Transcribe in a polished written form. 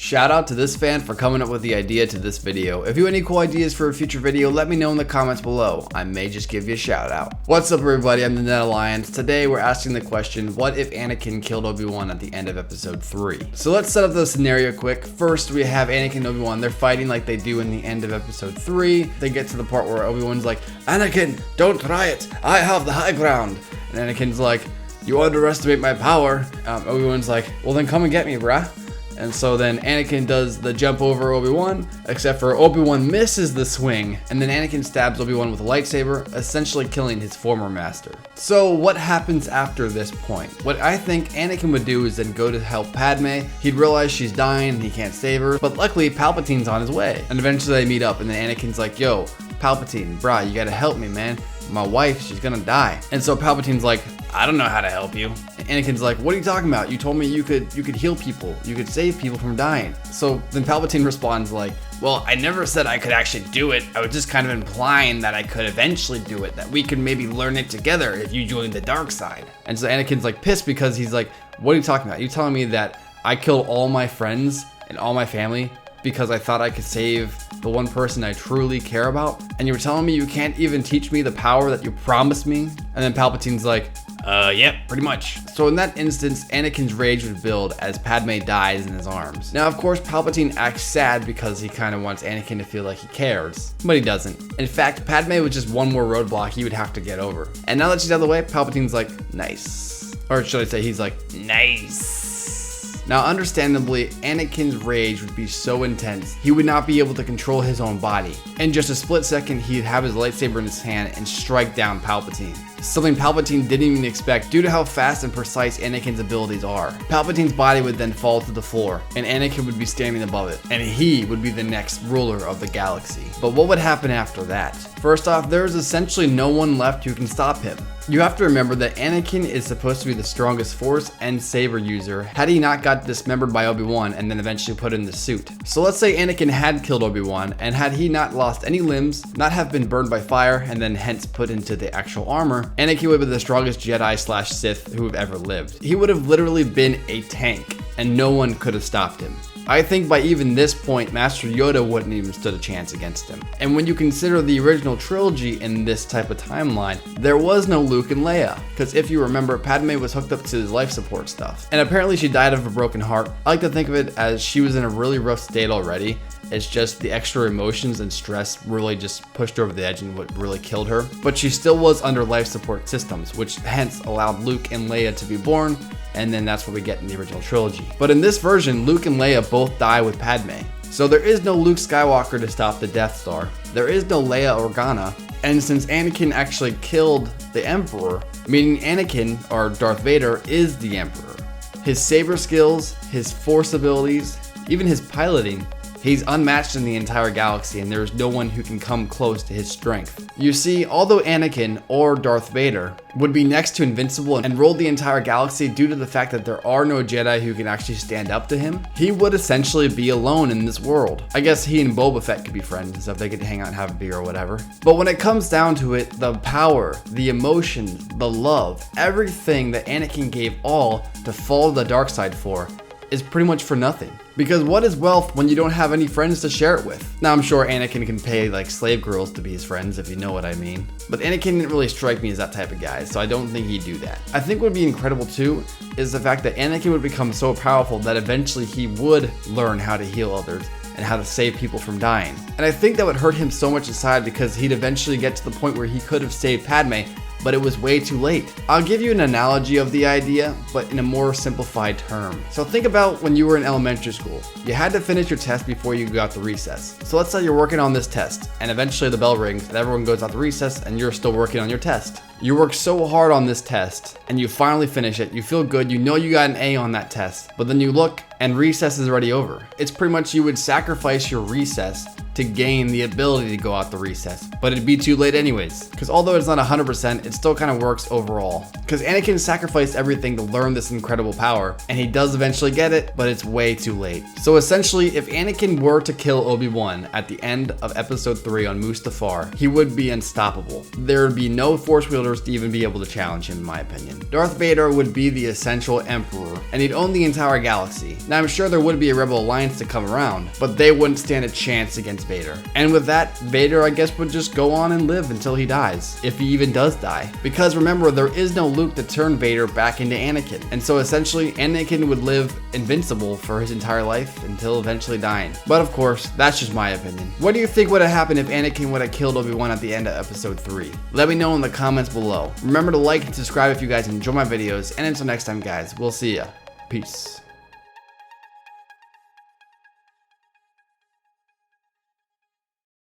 Shout out to this fan for coming up with the idea to this video. If you have any cool ideas for a future video, let me know in the comments below. I may just give you a shout out. What's up everybody, I'm the Net Alliance. Today we're asking the question, what if Anakin killed Obi-Wan at the end of episode 3? So let's set up the scenario quick. First we have Anakin and Obi-Wan, they're fighting like they do in the end of episode 3. They get to the part where Obi-Wan's like, Anakin, don't try it, I have the high ground. And Anakin's like, you underestimate my power. Obi-Wan's like, well then come and get me, bruh. And so then Anakin does the jump over Obi-Wan, except for Obi-Wan misses the swing, and then Anakin stabs Obi-Wan with a lightsaber, essentially killing his former master. So what happens after this point? What I think Anakin would do is then go to help Padme. He'd realize she's dying and he can't save her, but luckily Palpatine's on his way. And eventually they meet up, and then Anakin's like, yo, Palpatine, brah, you gotta help me, man. My wife, she's gonna die. And so Palpatine's like, I don't know how to help you. And Anakin's like, what are you talking about? You told me you could heal people. You could save people from dying. So then Palpatine responds like, well, I never said I could actually do it. I was just kind of implying that I could eventually do it, that we could maybe learn it together if you join the dark side. And so Anakin's like pissed because he's like, what are you talking about? You telling me that I killed all my friends and all my family because I thought I could save the one person I truly care about? And you were telling me you can't even teach me the power that you promised me? And then Palpatine's like, yep, pretty much. So in that instance, Anakin's rage would build as Padme dies in his arms. Now, of course, Palpatine acts sad because he kind of wants Anakin to feel like he cares, but he doesn't. In fact, Padme was just one more roadblock he would have to get over. And now that she's out of the way, Palpatine's like, nice. Or should I say, he's like, nice. Now, understandably, Anakin's rage would be so intense, he would not be able to control his own body. In just a split second, he'd have his lightsaber in his hand and strike down Palpatine. Something Palpatine didn't even expect due to how fast and precise Anakin's abilities are. Palpatine's body would then fall to the floor, and Anakin would be standing above it, and he would be the next ruler of the galaxy. But what would happen after that? First off, there's essentially no one left who can stop him. You have to remember that Anakin is supposed to be the strongest Force and saber user had he not got dismembered by Obi-Wan and then eventually put in the suit. So let's say Anakin had killed Obi-Wan, and had he not lost any limbs, not have been burned by fire, and then hence put into the actual armor, Anakin would be the strongest Jedi / Sith who have ever lived. He would have literally been a tank, and no one could have stopped him. I think by even this point, Master Yoda wouldn't even stood a chance against him. And when you consider the original trilogy in this type of timeline, there was no Luke and Leia. Because if you remember, Padme was hooked up to his life support stuff. And apparently she died of a broken heart. I like to think of it as she was in a really rough state already. It's just the extra emotions and stress really just pushed her over the edge and what really killed her. But she still was under life support systems, which hence allowed Luke and Leia to be born. And then that's what we get in the original trilogy. But in this version, Luke and Leia both die with Padme. So there is no Luke Skywalker to stop the Death Star. There is no Leia Organa. And since Anakin actually killed the Emperor, meaning Anakin, or Darth Vader, is the Emperor. His saber skills, his Force abilities, even his piloting, he's unmatched in the entire galaxy, and there's no one who can come close to his strength. You see, although Anakin, or Darth Vader, would be next to invincible and rule the entire galaxy due to the fact that there are no Jedi who can actually stand up to him, he would essentially be alone in this world. I guess he and Boba Fett could be friends and stuff, they could hang out and have a beer or whatever. But when it comes down to it, the power, the emotions, the love, everything that Anakin gave all to follow the dark side for, is pretty much for nothing. Because what is wealth when you don't have any friends to share it with? Now I'm sure Anakin can pay like slave girls to be his friends, if you know what I mean. But Anakin didn't really strike me as that type of guy, so I don't think he'd do that. I think what would be incredible too is the fact that Anakin would become so powerful that eventually he would learn how to heal others and how to save people from dying. And I think that would hurt him so much inside because he'd eventually get to the point where he could have saved Padme, but it was way too late. I'll give you an analogy of the idea, but in a more simplified term. So think about when you were in elementary school. You had to finish your test before you got to recess. So let's say you're working on this test, and eventually the bell rings, and everyone goes out to recess, and you're still working on your test. You work so hard on this test, and you finally finish it. You feel good, you know you got an A on that test, but then you look, and recess is already over. It's pretty much you would sacrifice your recess to gain the ability to go out the recess, but it'd be too late anyways. Because although it's not 100%, it still kind of works overall. Because Anakin sacrificed everything to learn this incredible power, and he does eventually get it, but it's way too late. So essentially, if Anakin were to kill Obi-Wan at the end of episode 3 on Mustafar, he would be unstoppable. There would be no Force wielders to even be able to challenge him, in my opinion. Darth Vader would be the essential emperor, and he'd own the entire galaxy. Now I'm sure there would be a Rebel Alliance to come around, but they wouldn't stand a chance against Vader. And with that, Vader I guess would just go on and live until he dies, if he even does die. Because remember, there is no Luke to turn Vader back into Anakin, and so essentially Anakin would live invincible for his entire life until eventually dying. But of course, that's just my opinion. What do you think would have happened if Anakin would have killed Obi-Wan at the end of episode 3? Let me know in the comments below. Remember to like and subscribe if you guys enjoy my videos, and until next time guys, we'll see ya. Peace.